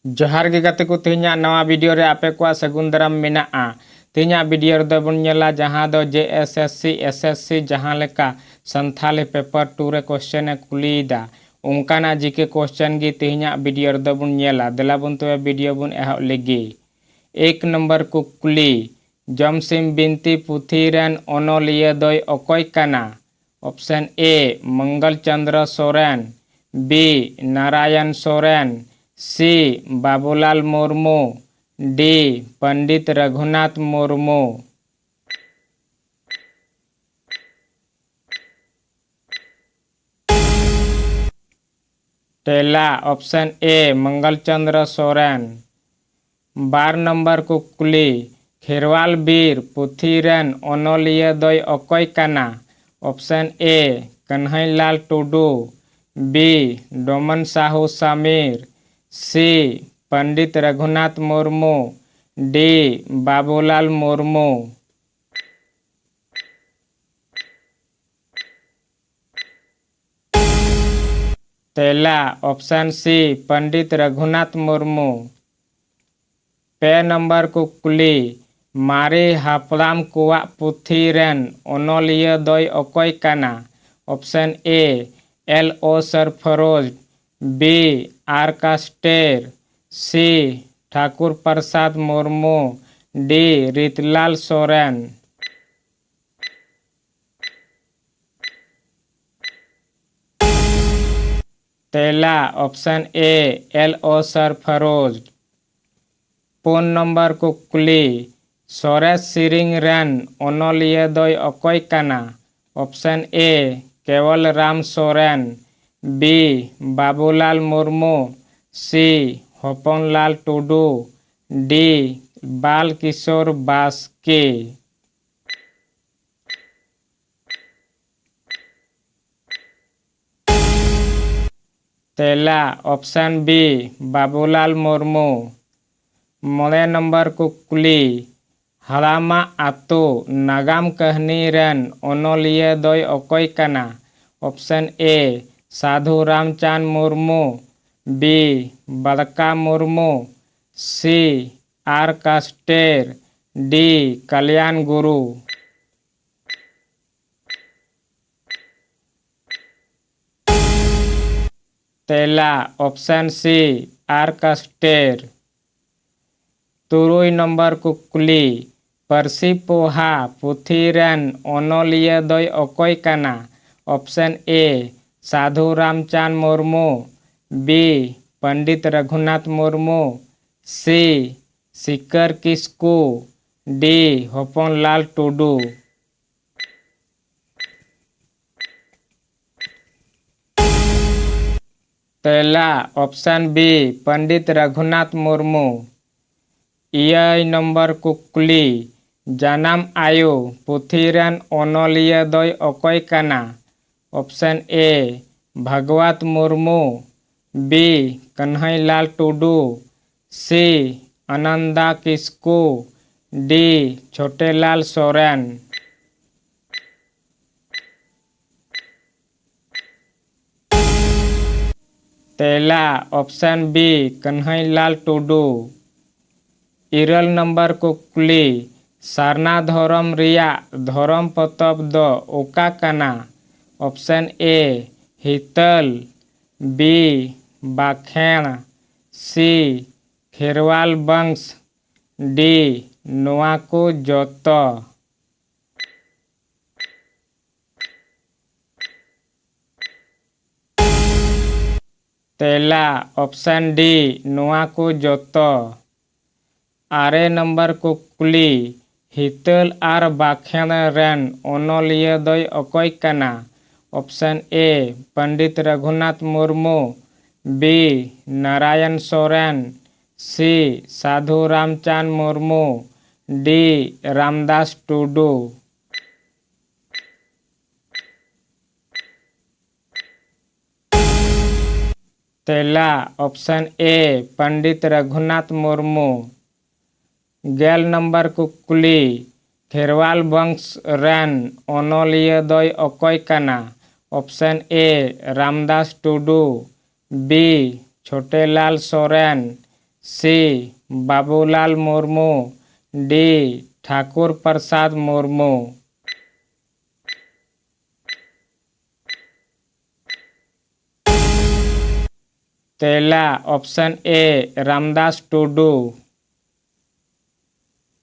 जोहार गे गाते को तेहना नवा वीडियो रे आपे को सगुन दाराम मेनाआ। तेहना वीडियो रे बन नेला जहां दो JSSC SSC जहां लेका संथाली पेपर 2 रे क्वेश्चन कुलीदा उनकाना जीके क्वेश्चन गी तेहना वीडियो रे बन नेला देला बन तो वीडियो बन एहब लेगी। 1 नंबर को कुली जमसिम बिनती पुथी रेन ओनोलिया दोय अकोय काना। Option A Mangal Chandra Soren, B Narayan Soren, C Babulal Murmu, D Pandit Raghunath Murmu. तेला option A Mangal Chandra Soren. 12 number को कुली खेरवाल बीर पुथी रेन ओनोलिया दोय अकोय काना। Option A Kanhailal Tudu, B Doman Sahu Samir, C Pandit Raghunath Murmu, D Babulal Murmu. तेला option C Pandit Raghunath Murmu. 2 number को कुली मारे हापलाम कुआ पुथी रेन ओनोलिया दोय अकोय काना। Option A LO Skrefsrud, B R Carstairs, C Thakur Prasad Murmu, D Ritlal Soren. तेला option A LO Skrefsrud. 4 number को कुली सोरेश सिरिंग रेन ओनोलिया दोय अकोय काना। Option A Kewal Ram Soren, B Babulal Murmu, C Hapanlal Tudu, D Bal Kishore Baske. तेला option B Babulal Murmu. 9 number को कुली हलामा आतो नागाम कहनी रेन ओनोलिया दोय अकोय काना। Option A Sadhu Ramchand Murmu, B Barka Murmu, C R Carstairs, D Kalyan Guru. तेला option C R Carstairs. 3 number को कुली परसी पोहा पुथी रेन ओनोलिया दोय अकोय काना। Option A Sadhu Ramchand Murmu, B Pandit Raghunath Murmu, C Sikar Kisku, D Hapanlal Tudu. तेला option B Pandit Raghunath Murmu. 6 number को कुली जन्म आयु पुथी रेन ओनोलिया दोय अकोय काना। Option A Bhagwat Murmu, B Kanhailal Tudu, C Ananda Kisku, D Chhotelal Soren. तेला option B Kanhailal Tudu. 4 number को कुली सारना धरम रिया धरम पतब दो ओका काना। ऑप्शन ए हितल, बी बाखेण, सी खेरवाल वंश, डी नोआको जोतो। तेला ऑप्शन डी नोआको जोतो। 8 नंबर को कुली हितल आर बाखेण रेन ओनोलिया दोय अकोय काना। Option A Pandit Raghunath Murmu, B Narayan Soren, C Sadhu Ramchand Murmu, D Ramdas Tudu. तेला option A Pandit Raghunath Murmu. 11 number को कुली खेरवाल वंश रेन ओनोलिया दोय अकोय काना। Option A Ramdas Tudu, B Chhotelal Soren, C Babulal Murmu, D Thakur Prasad Murmu. तेला ऑप्शन ए रामदास टुडू।